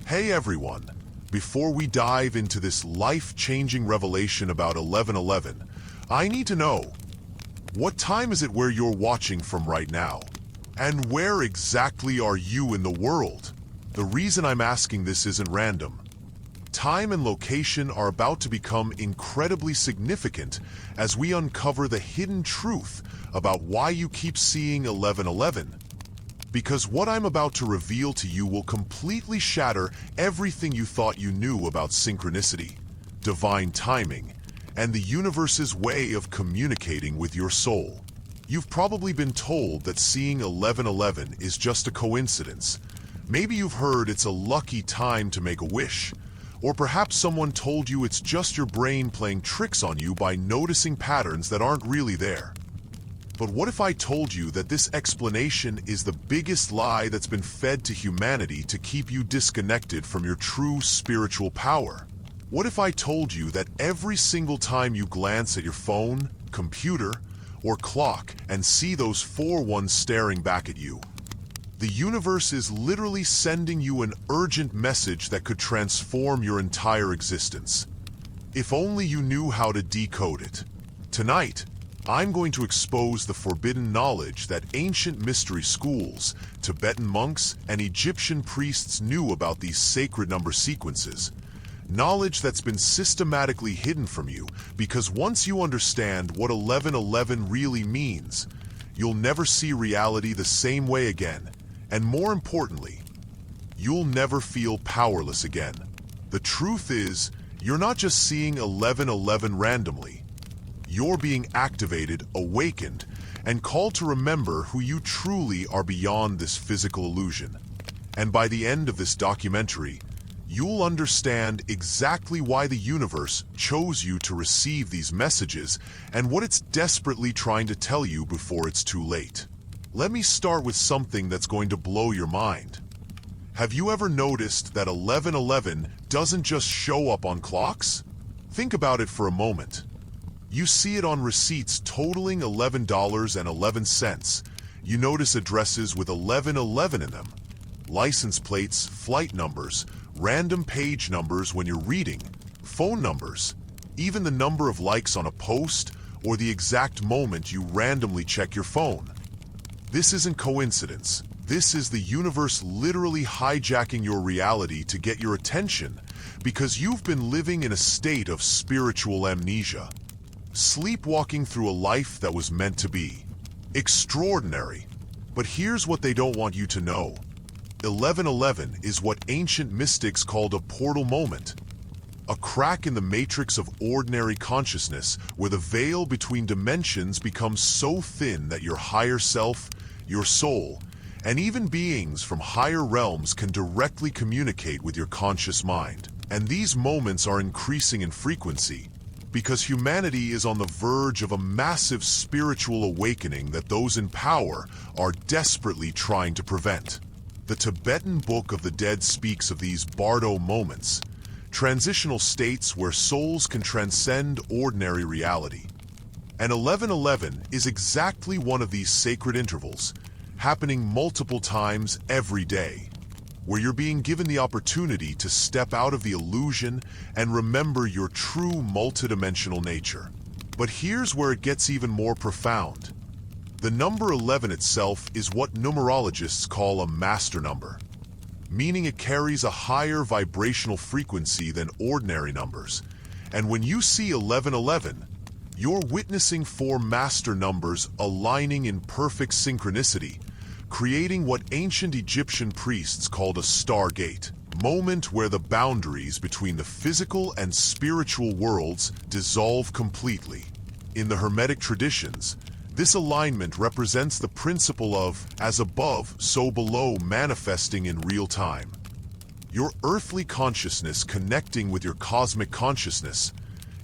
Hey everyone! Before we dive into this life-changing revelation about 1111, I need to know, what time is it where you're watching from right now? And where exactly are you in the world? The reason I'm asking this isn't random. Time and location are about to become incredibly significant as we uncover the hidden truth about why you keep seeing 1111. Because what I'm about to reveal to you will completely shatter everything you thought you knew about synchronicity, divine timing, and the universe's way of communicating with your soul. You've probably been told that seeing 1111 is just a coincidence. Maybe you've heard it's a lucky time to make a wish, or perhaps someone told you it's just your brain playing tricks on you by noticing patterns that aren't really there. But what if I told you that this explanation is the biggest lie that's been fed to humanity to keep you disconnected from your true spiritual power? What if I told you that every single time you glance at your phone, computer, or clock and see those 4 ones staring back at you, the universe is literally sending you an urgent message that could transform your entire existence? If only you knew how to decode it. Tonight, I'm going to expose the forbidden knowledge that ancient mystery schools, Tibetan monks, and Egyptian priests knew about these sacred number sequences. Knowledge that's been systematically hidden from you, because once you understand what 1111 really means, you'll never see reality the same way again. And more importantly, you'll never feel powerless again. The truth is, you're not just seeing 1111 randomly. You're being activated, awakened, and called to remember who you truly are beyond this physical illusion. And by the end of this documentary, you'll understand exactly why the universe chose you to receive these messages and what it's desperately trying to tell you before it's too late. Let me start with something that's going to blow your mind. Have you ever noticed that 1111 doesn't just show up on clocks? Think about it for a moment. You see it on receipts totaling $11.11. You notice addresses with 1111 in them, license plates, flight numbers, random page numbers when you're reading, phone numbers, even the number of likes on a post or the exact moment you randomly check your phone. This isn't coincidence. This is the universe literally hijacking your reality to get your attention because you've been living in a state of spiritual amnesia. Sleepwalking through a life that was meant to be. Extraordinary. But here's what they don't want you to know. 1111 is what ancient mystics called a portal moment. A crack in the matrix of ordinary consciousness where the veil between dimensions becomes so thin that your higher self, your soul, and even beings from higher realms can directly communicate with your conscious mind. And these moments are increasing in frequency, because humanity is on the verge of a massive spiritual awakening that those in power are desperately trying to prevent. The Tibetan Book of the Dead speaks of these bardo moments, transitional states where souls can transcend ordinary reality. And 1111 is exactly one of these sacred intervals, happening multiple times every day, where you're being given the opportunity to step out of the illusion and remember your true multidimensional nature. But here's where it gets even more profound. The number 11 itself is what numerologists call a master number, meaning it carries a higher vibrational frequency than ordinary numbers. And when you see 1111, you're witnessing 4 master numbers aligning in perfect synchronicity, creating what ancient Egyptian priests called a stargate, moment where the boundaries between the physical and spiritual worlds dissolve completely. In the Hermetic traditions, this alignment represents the principle of as above, so below manifesting in real time. Your earthly consciousness connecting with your cosmic consciousness,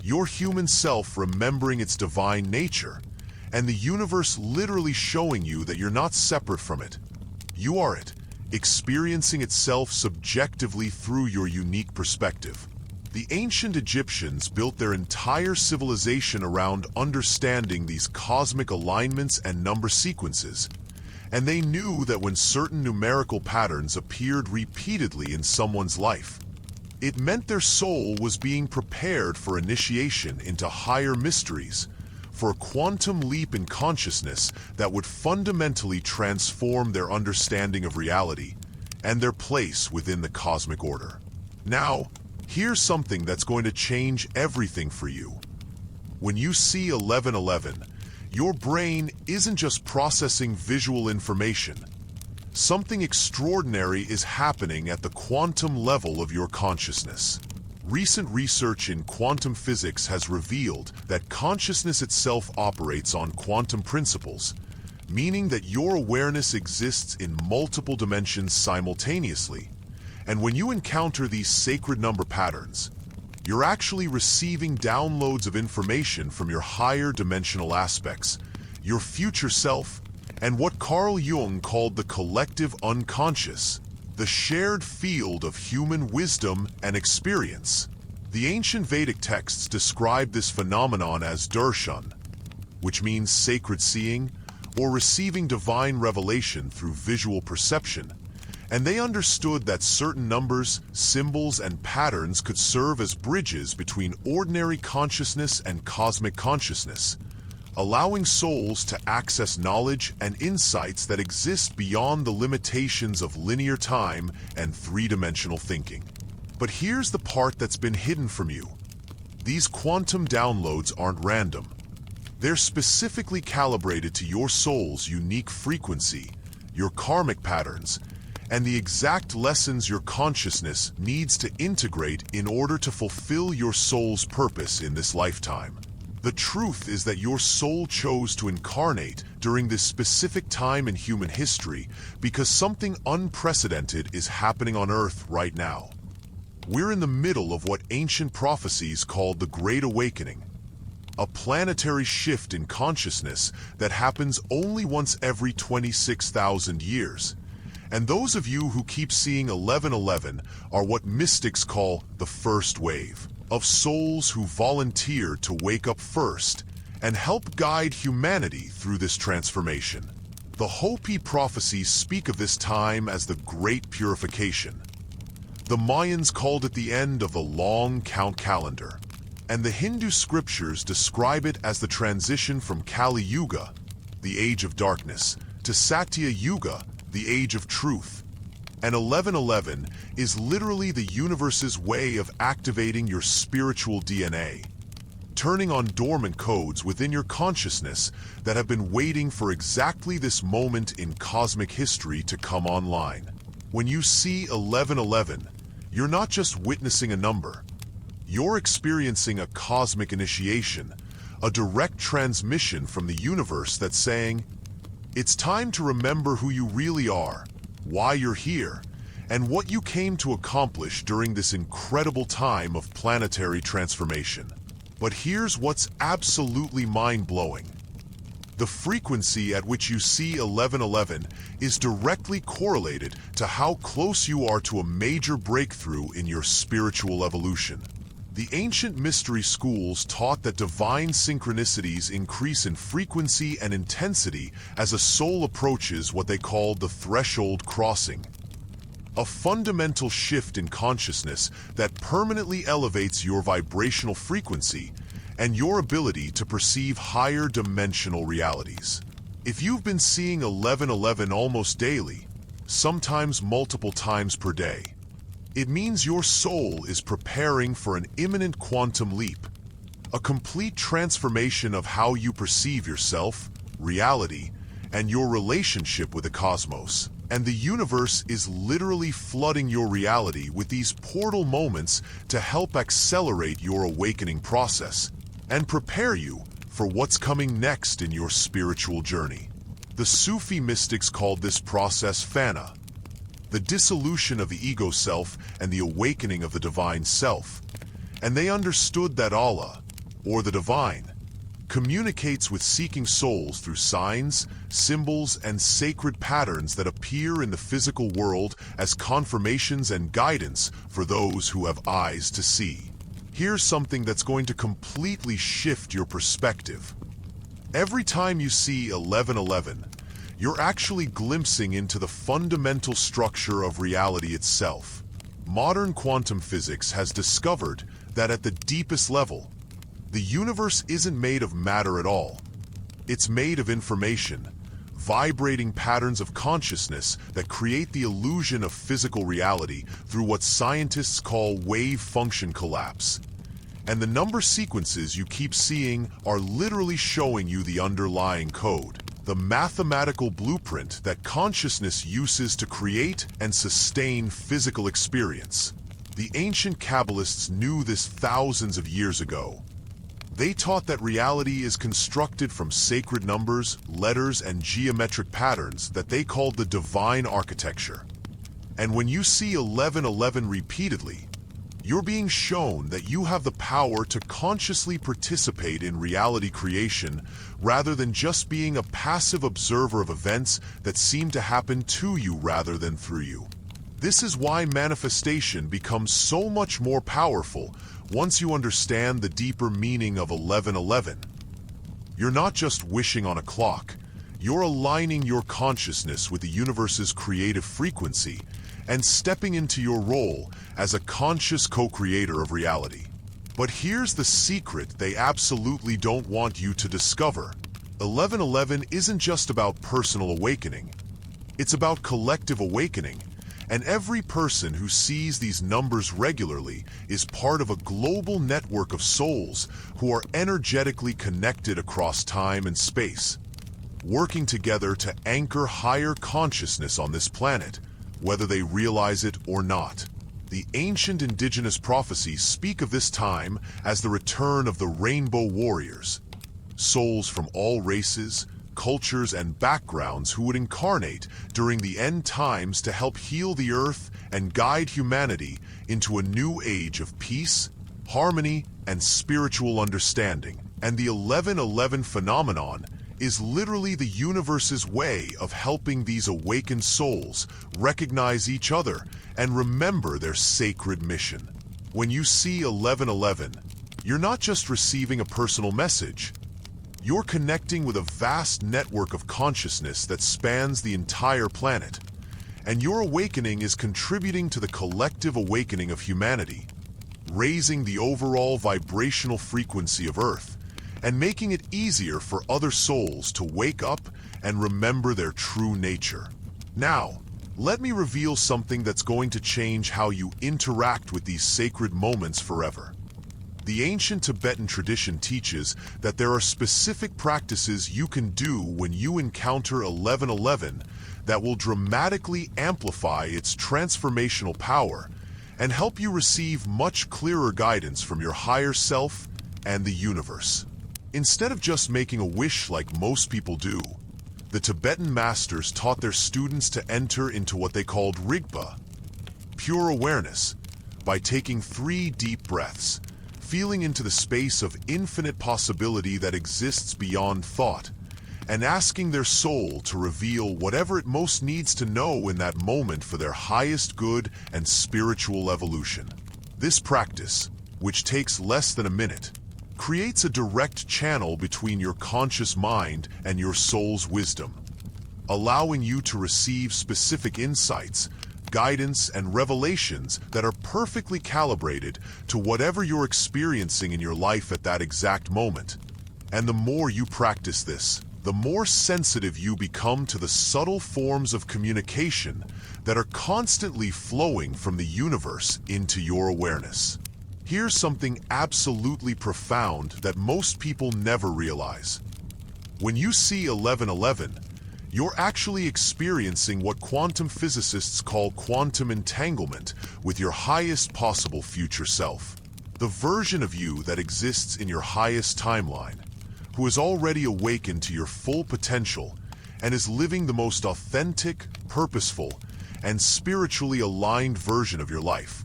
your human self remembering its divine nature, and the universe literally showing you that you're not separate from it. You are it, experiencing itself subjectively through your unique perspective. The ancient Egyptians built their entire civilization around understanding these cosmic alignments and number sequences, And they knew that when certain numerical patterns appeared repeatedly in someone's life, it meant their soul was being prepared for initiation into higher mysteries, for a quantum leap in consciousness that would fundamentally transform their understanding of reality and their place within the cosmic order. Now, here's something that's going to change everything for you. When you see 1111, your brain isn't just processing visual information. Something extraordinary is happening at the quantum level of your consciousness. Recent research in quantum physics has revealed that consciousness itself operates on quantum principles, meaning that your awareness exists in multiple dimensions simultaneously. And when you encounter these sacred number patterns, you're actually receiving downloads of information from your higher dimensional aspects, your future self, and what Carl Jung called the collective unconscious, the shared field of human wisdom and experience. The ancient Vedic texts describe this phenomenon as darshan, which means sacred seeing or receiving divine revelation through visual perception, and they understood that certain numbers, symbols, and patterns could serve as bridges between ordinary consciousness and cosmic consciousness, allowing souls to access knowledge and insights that exist beyond the limitations of linear time and three-dimensional thinking. But here's the part that's been hidden from you. These quantum downloads aren't random. They're specifically calibrated to your soul's unique frequency, your karmic patterns, and the exact lessons your consciousness needs to integrate in order to fulfill your soul's purpose in this lifetime. The truth is that your soul chose to incarnate during this specific time in human history because something unprecedented is happening on Earth right now. We're in the middle of what ancient prophecies called the Great Awakening, a planetary shift in consciousness that happens only once every 26,000 years. And those of you who keep seeing 1111 are what mystics call the first wave of souls who volunteered to wake up first and help guide humanity through this transformation. The Hopi prophecies speak of this time as the Great Purification. The Mayans called it the end of the long count calendar, and the Hindu scriptures describe it as the transition from Kali Yuga, the age of darkness, to Satya Yuga, the age of truth. And 1111 is literally the universe's way of activating your spiritual DNA, turning on dormant codes within your consciousness that have been waiting for exactly this moment in cosmic history to come online. When you see 1111, you're not just witnessing a number. You're experiencing a cosmic initiation, a direct transmission from the universe that's saying, it's time to remember who you really are, why you're here, and what you came to accomplish during this incredible time of planetary transformation. But here's what's absolutely mind-blowing. The frequency at which you see 1111 is directly correlated to how close you are to a major breakthrough in your spiritual evolution. The ancient mystery schools taught that divine synchronicities increase in frequency and intensity as a soul approaches what they called the threshold crossing, a fundamental shift in consciousness that permanently elevates your vibrational frequency and your ability to perceive higher dimensional realities. If you've been seeing 1111 almost daily, sometimes multiple times per day, it means your soul is preparing for an imminent quantum leap, a complete transformation of how you perceive yourself, reality, and your relationship with the cosmos. And the universe is literally flooding your reality with these portal moments to help accelerate your awakening process and prepare you for what's coming next in your spiritual journey. The Sufi mystics called this process fana, the dissolution of the ego self and the awakening of the divine self. And they understood that Allah, or the divine, communicates with seeking souls through signs, symbols, and sacred patterns that appear in the physical world as confirmations and guidance for those who have eyes to see. Here's something that's going to completely shift your perspective. Every time you see 1111, you're actually glimpsing into the fundamental structure of reality itself. Modern quantum physics has discovered that at the deepest level, the universe isn't made of matter at all. It's made of information, vibrating patterns of consciousness that create the illusion of physical reality through what scientists call wave function collapse. And the number sequences you keep seeing are literally showing you the underlying code, the mathematical blueprint that consciousness uses to create and sustain physical experience. The ancient Kabbalists knew this thousands of years ago. They taught that reality is constructed from sacred numbers, letters, and geometric patterns that they called the divine architecture. And when you see 1111 repeatedly, you're being shown that you have the power to consciously participate in reality creation rather than just being a passive observer of events that seem to happen to you rather than through you. This is why manifestation becomes so much more powerful once you understand the deeper meaning of 1111. You're not just wishing on a clock, you're aligning your consciousness with the universe's creative frequency and stepping into your role as a conscious co-creator of reality. But here's the secret they absolutely don't want you to discover. 1111 isn't just about personal awakening. It's about collective awakening. And every person who sees these numbers regularly is part of a global network of souls who are energetically connected across time and space, working together to anchor higher consciousness on this planet, whether they realize it or not. The ancient indigenous prophecies speak of this time as the return of the rainbow warriors, souls from all races, cultures, and backgrounds who would incarnate during the end times to help heal the earth and guide humanity into a new age of peace, harmony, and spiritual understanding. And the 1111 phenomenon is literally the universe's way of helping these awakened souls recognize each other and remember their sacred mission. When you see 1111, you're not just receiving a personal message. You're connecting with a vast network of consciousness that spans the entire planet, and your awakening is contributing to the collective awakening of humanity, raising the overall vibrational frequency of Earth, and making it easier for other souls to wake up and remember their true nature. Now, let me reveal something that's going to change how you interact with these sacred moments forever. The ancient Tibetan tradition teaches that there are specific practices you can do when you encounter 1111 that will dramatically amplify its transformational power and help you receive much clearer guidance from your higher self and the universe. Instead of just making a wish like most people do, the Tibetan masters taught their students to enter into what they called Rigpa, pure awareness, by taking 3 deep breaths, feeling into the space of infinite possibility that exists beyond thought, and asking their soul to reveal whatever it most needs to know in that moment for their highest good and spiritual evolution. This practice, which takes less than a minute, creates a direct channel between your conscious mind and your soul's wisdom, allowing you to receive specific insights, guidance, and revelations that are perfectly calibrated to whatever you're experiencing in your life at that exact moment. And the more you practice this, the more sensitive you become to the subtle forms of communication that are constantly flowing from the universe into your awareness. Here's something absolutely profound that most people never realize. When you see 1111, you're actually experiencing what quantum physicists call quantum entanglement with your highest possible future self. The version of you that exists in your highest timeline, who has already awakened to your full potential and is living the most authentic, purposeful, and spiritually aligned version of your life,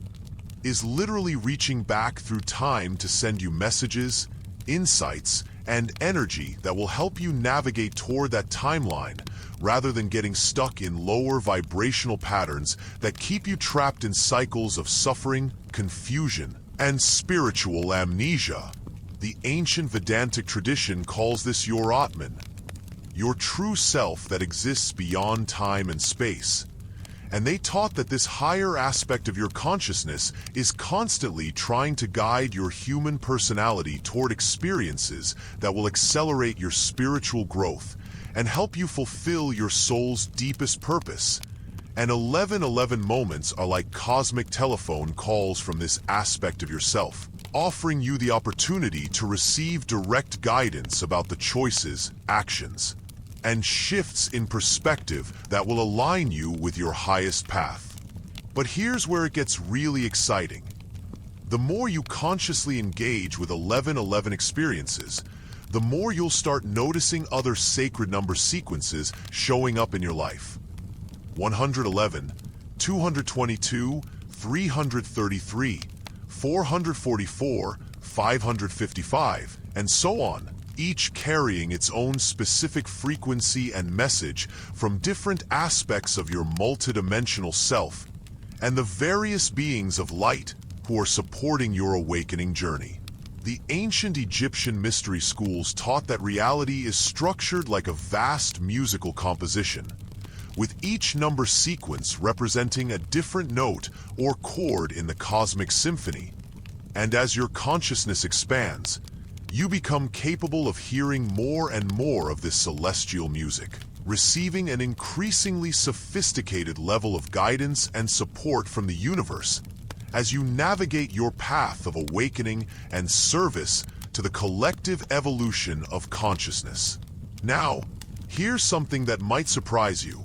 is literally reaching back through time to send you messages, insights, and energy that will help you navigate toward that timeline rather than getting stuck in lower vibrational patterns that keep you trapped in cycles of suffering, confusion, and spiritual amnesia. The ancient Vedantic tradition calls this your Atman, your true self that exists beyond time and space. And they taught that this higher aspect of your consciousness is constantly trying to guide your human personality toward experiences that will accelerate your spiritual growth and help you fulfill your soul's deepest purpose. And 1111 moments are like cosmic telephone calls from this aspect of yourself, offering you the opportunity to receive direct guidance about the choices, actions, and shifts in perspective that will align you with your highest path. But here's where it gets really exciting. The more you consciously engage with 1111 experiences, the more you'll start noticing other sacred number sequences showing up in your life. 111, 222, 333, 444, 555, and so on, each carrying its own specific frequency and message from different aspects of your multidimensional self and the various beings of light who are supporting your awakening journey. The ancient Egyptian mystery schools taught that reality is structured like a vast musical composition, with each number sequence representing a different note or chord in the cosmic symphony. And as your consciousness expands, you become capable of hearing more and more of this celestial music, receiving an increasingly sophisticated level of guidance and support from the universe as you navigate your path of awakening and service to the collective evolution of consciousness. Now, here's something that might surprise you.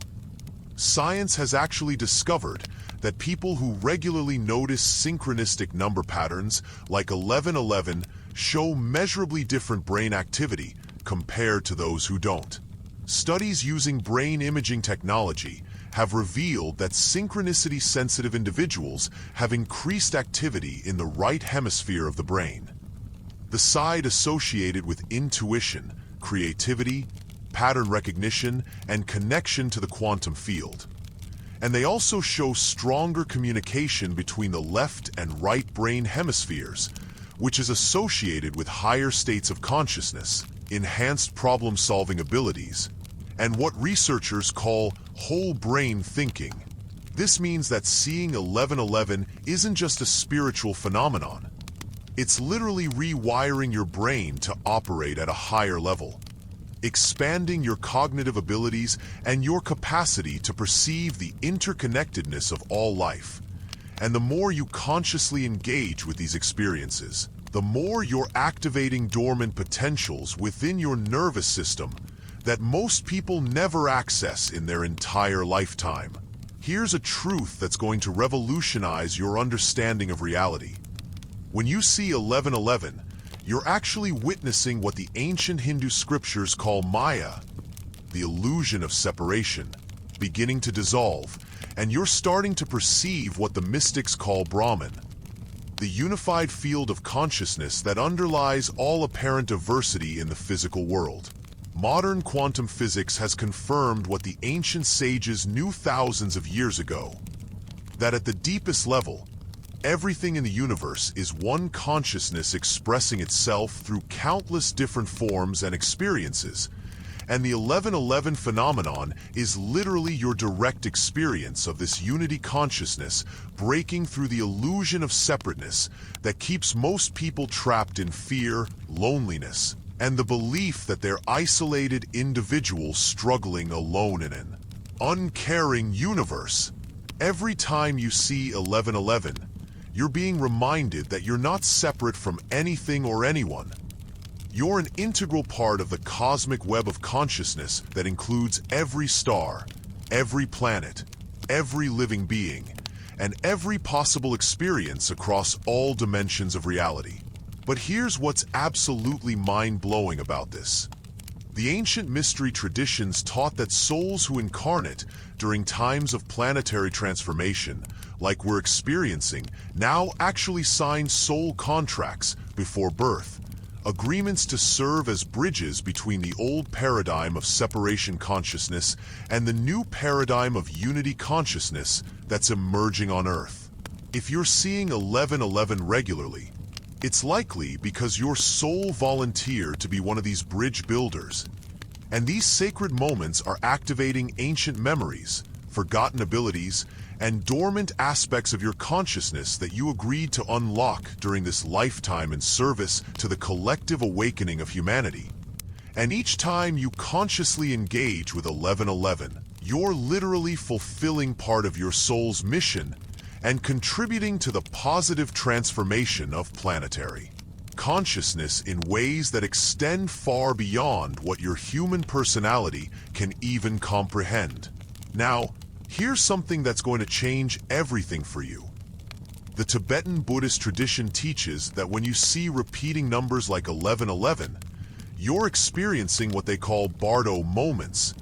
Science has actually discovered that people who regularly notice synchronistic number patterns like 1111 show measurably different brain activity compared to those who don't. Studies using brain imaging technology have revealed that synchronicity-sensitive individuals have increased activity in the right hemisphere of the brain, the side associated with intuition, creativity, pattern recognition, and connection to the quantum field. And they also show stronger communication between the left and right brain hemispheres, which is associated with higher states of consciousness, enhanced problem-solving abilities, and what researchers call whole brain thinking. This means that seeing 1111 isn't just a spiritual phenomenon. It's literally rewiring your brain to operate at a higher level, expanding your cognitive abilities and your capacity to perceive the interconnectedness of all life. And the more you consciously engage with these experiences, the more you're activating dormant potentials within your nervous system that most people never access in their entire lifetime. Here's a truth that's going to revolutionize your understanding of reality. When you see 1111, you're actually witnessing what the ancient Hindu scriptures call Maya, the illusion of separation, beginning to dissolve, and you're starting to perceive what the mystics call Brahman, the unified field of consciousness that underlies all apparent diversity in the physical world. Modern quantum physics has confirmed what the ancient sages knew thousands of years ago, that at the deepest level, everything in the universe is one consciousness expressing itself through countless different forms and experiences, and the 1111 phenomenon is literally your direct experience of this unity consciousness breaking through the illusion of separateness that keeps most people trapped in fear, loneliness, and the belief that they're isolated individuals struggling alone in an uncaring universe. Every time you see 1111, you're being reminded that you're not separate from anything or anyone. You're an integral part of the cosmic web of consciousness that includes every star, every planet, every living being, and every possible experience across all dimensions of reality. But here's what's absolutely mind-blowing about this. The ancient mystery traditions taught that souls who incarnate during times of planetary transformation, like we're experiencing, now actually sign soul contracts before birth, agreements to serve as bridges between the old paradigm of separation consciousness and the new paradigm of unity consciousness that's emerging on Earth. If you're seeing 1111 regularly, it's likely because your soul volunteered to be one of these bridge builders, And these sacred moments are activating ancient memories, forgotten abilities, and dormant aspects of your consciousness that you agreed to unlock during this lifetime in service to the collective awakening of humanity. And each time you consciously engage with 1111, you're literally fulfilling part of your soul's mission and contributing to the positive transformation of planetary consciousness in ways that extend far beyond what your human personality can even comprehend. Now, here's something that's going to change everything for you. The Tibetan Buddhist tradition teaches that when you see repeating numbers like 1111, you're experiencing what they call bardo moments,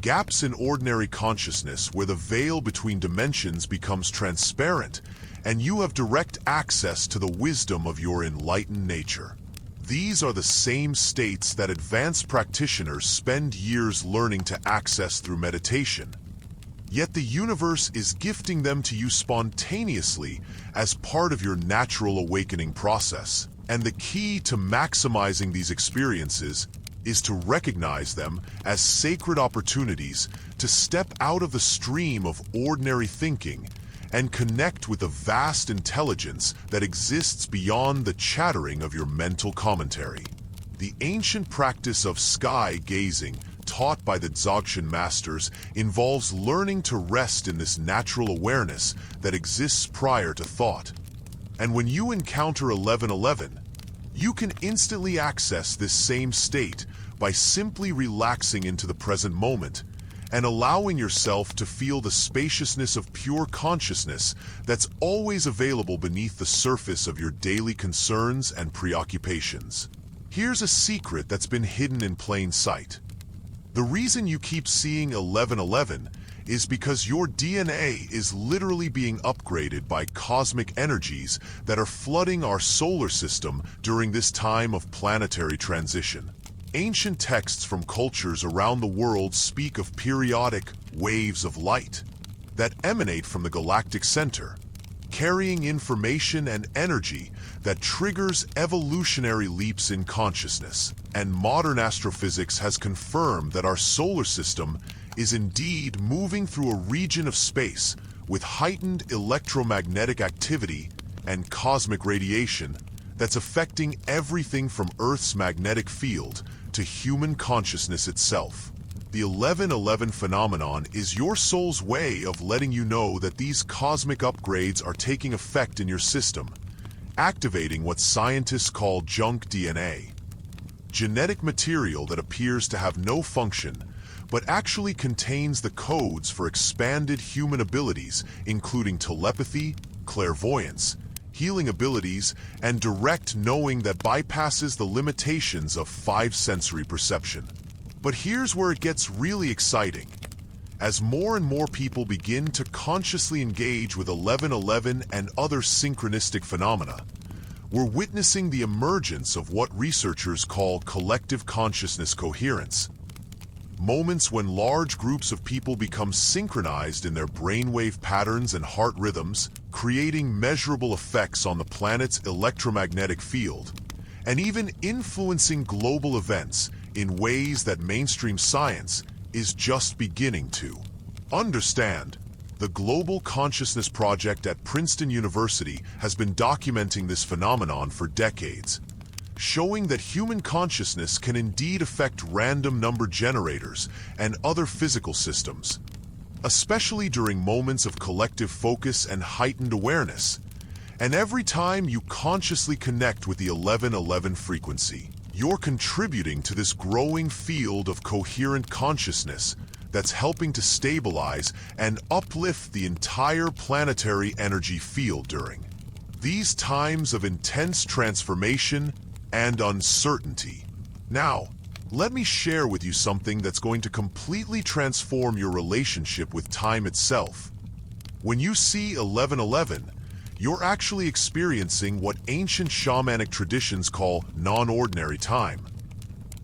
gaps in ordinary consciousness where the veil between dimensions becomes transparent and you have direct access to the wisdom of your enlightened nature. These are the same states that advanced practitioners spend years learning to access through meditation. Yet the universe is gifting them to you spontaneously as part of your natural awakening process. And the key to maximizing these experiences is to recognize them as sacred opportunities to step out of the stream of ordinary thinking and connect with the vast intelligence that exists beyond the chattering of your mental commentary. The ancient practice of sky gazing, taught by the Dzogchen masters, involves learning to rest in this natural awareness that exists prior to thought. And when you encounter 1111, you can instantly access this same state by simply relaxing into the present moment and allowing yourself to feel the spaciousness of pure consciousness that's always available beneath the surface of your daily concerns and preoccupations. Here's a secret that's been hidden in plain sight. The reason you keep seeing 1111 is because your DNA is literally being upgraded by cosmic energies that are flooding our solar system during this time of planetary transition. Ancient texts from cultures around the world speak of periodic waves of light that emanate from the galactic center, carrying information and energy that triggers evolutionary leaps in consciousness. And modern astrophysics has confirmed that our solar system is indeed moving through a region of space with heightened electromagnetic activity and cosmic radiation that's affecting everything from Earth's magnetic field to human consciousness itself. The 1111 phenomenon is your soul's way of letting you know that these cosmic upgrades are taking effect in your system, activating what scientists call junk DNA, genetic material that appears to have no function but actually contains the codes for expanded human abilities, including telepathy, clairvoyance, healing abilities, and direct knowing that bypasses the limitations of five-sensory perception. But here's where it gets really exciting. As more and more people begin to consciously engage with 1111 and other synchronistic phenomena, we're witnessing the emergence of what researchers call collective consciousness coherence. Moments when large groups of people become synchronized in their brainwave patterns and heart rhythms, creating measurable effects on the planet's electromagnetic field, and even influencing global events in ways that mainstream science is just beginning to understand. The Global Consciousness Project at Princeton University has been documenting this phenomenon for decades, showing that human consciousness can indeed affect random number generators and other physical systems, especially during moments of collective focus and heightened awareness. And every time you consciously connect with the 1111 frequency, you're contributing to this growing field of coherent consciousness that's helping to stabilize and uplift the entire planetary energy field during these times of intense transformation and uncertainty. Now, let me share with you something that's going to completely transform your relationship with time itself. When you see 1111, you're actually experiencing what ancient shamanic traditions call non-ordinary time,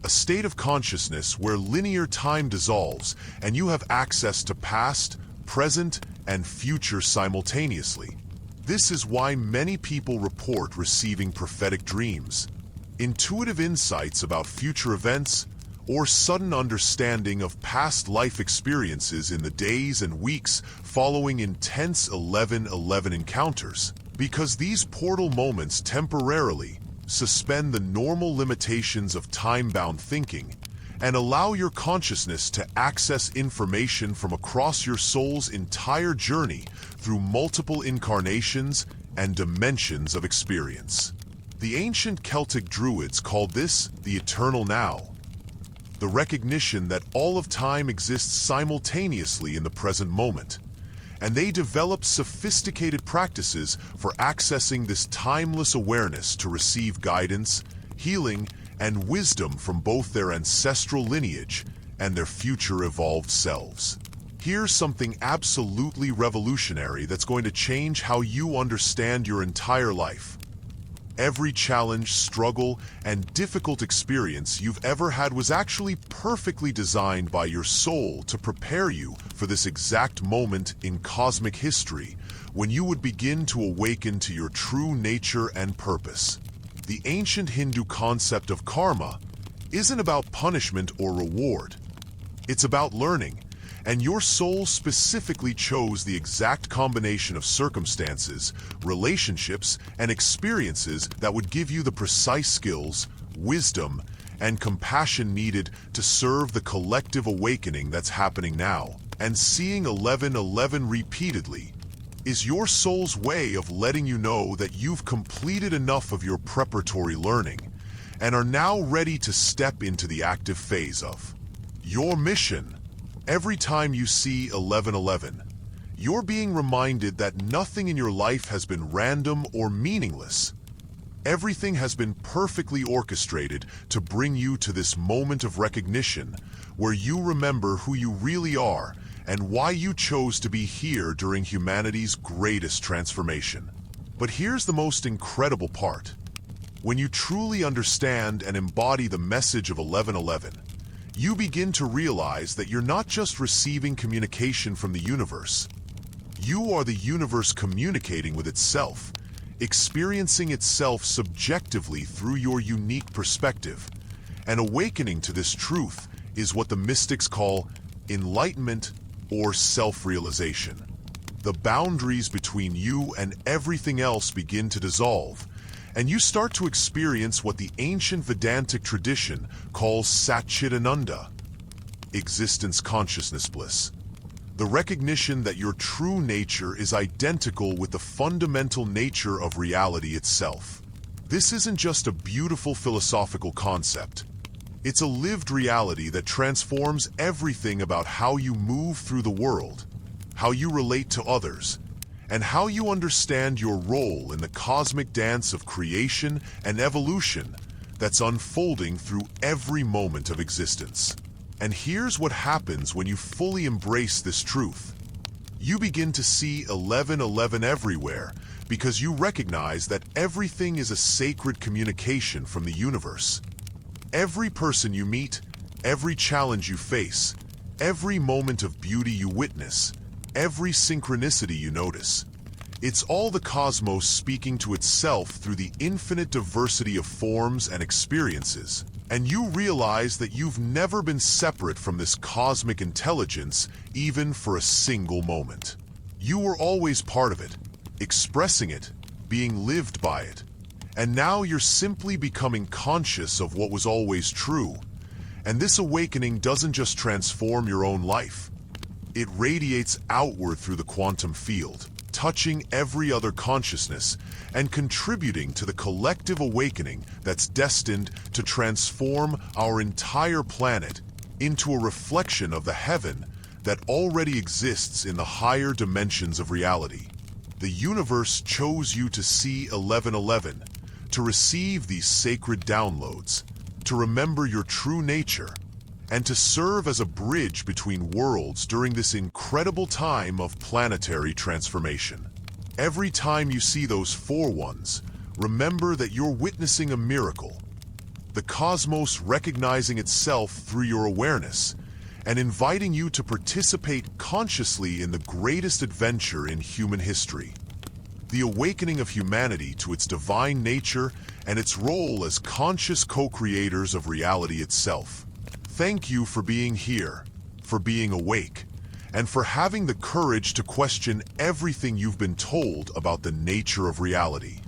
a state of consciousness where linear time dissolves and you have access to past, present, and future simultaneously. This is why many people report receiving prophetic dreams, intuitive insights about future events, or sudden understanding of past life experiences in the days and weeks following intense 11/11 encounters, because these portal moments temporarily suspend the normal limitations of time-bound thinking and allow your consciousness to access information from across your soul's entire journey through multiple incarnations and dimensions of experience. The ancient Celtic Druids called this the eternal now, the recognition that all of time exists simultaneously in the present moment, and they developed sophisticated practices for accessing this timeless awareness to receive guidance, healing, and wisdom from both their ancestral lineage and their future evolved selves. Here's something absolutely revolutionary that's going to change how you understand your entire life. Every challenge, struggle, and difficult experience you've ever had was actually perfectly designed by your soul to prepare you for this exact moment in cosmic history when you would begin to awaken to your true nature and purpose. The ancient Hindu concept of karma isn't about punishment or reward. It's about learning, and your soul specifically chose the exact combination of circumstances, relationships, and experiences that would give you the precise skills, wisdom, and compassion needed to serve the collective awakening that's happening now. And seeing 11/11 repeatedly is your soul's way of letting you know that you've completed enough of your preparatory learning and are now ready to step into the active phase of your mission. Every time you see 11/11, you're being reminded that nothing in your life has been random or meaningless. Everything has been perfectly orchestrated to bring you to this moment of recognition where you remember who you really are and why you chose to be here during humanity's greatest transformation. But here's the most incredible part. When you truly understand and embody the message of 11/11, you begin to realize that you're not just receiving communication from the universe. You are the universe communicating with itself, experiencing itself subjectively through your unique perspective. And awakening to this truth is what the mystics call enlightenment or self-realization. The boundaries between you and everything else begin to dissolve, and you start to experience what the ancient Vedantic tradition calls Satchitananda, existence consciousness bliss. The recognition that your true nature is identical with the fundamental nature of reality itself. This isn't just a beautiful philosophical concept. It's a lived reality that transforms everything about how you move through the world, how you relate to others, and how you understand your role in the cosmic dance of creation and evolution that's unfolding through every moment of existence. And here's what happens when you fully embrace this truth. You begin to see 11/11 everywhere because you recognize that everything is a sacred communication from the universe. Every person you meet, every challenge you face, every moment of beauty you witness, every synchronicity you notice, it's all the cosmos speaking to itself through the infinite diversity of forms and experiences. And you realize that you've never been separate from this cosmic intelligence, even for a single moment. You were always part of it, expressing it, being lived by it. And now you're simply becoming conscious of what was always true. And this awakening doesn't just transform your own life. It radiates outward through the quantum field, touching every other consciousness and contributing to the collective awakening that's destined to transform our entire planet into a reflection of the heaven that already exists in the higher dimensions of reality. The universe chose you to see 11/11, to receive these sacred downloads, to remember your true nature, and to serve as a bridge between worlds during this incredible time of planetary transformation. Every time you see those 4-1s, remember that you're witnessing a miracle, the cosmos recognizing itself through your awareness and inviting you to participate consciously in the greatest adventure in human history. The awakening of humanity to its divine nature and its role as conscious co-creators of reality itself. thank you for being here, for being awake, and for having the courage to question everything you've been told about the nature of reality.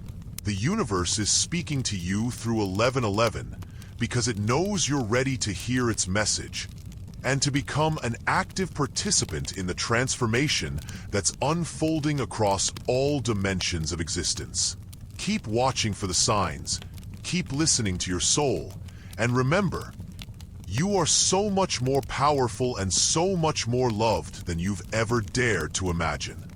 The universe is speaking to you through 1111 because it knows you're ready to hear its message and to become an active participant in the transformation that's unfolding across all dimensions of existence. Keep watching for the signs, keep listening to your soul, and remember, you are so much more powerful and so much more loved than you've ever dared to imagine.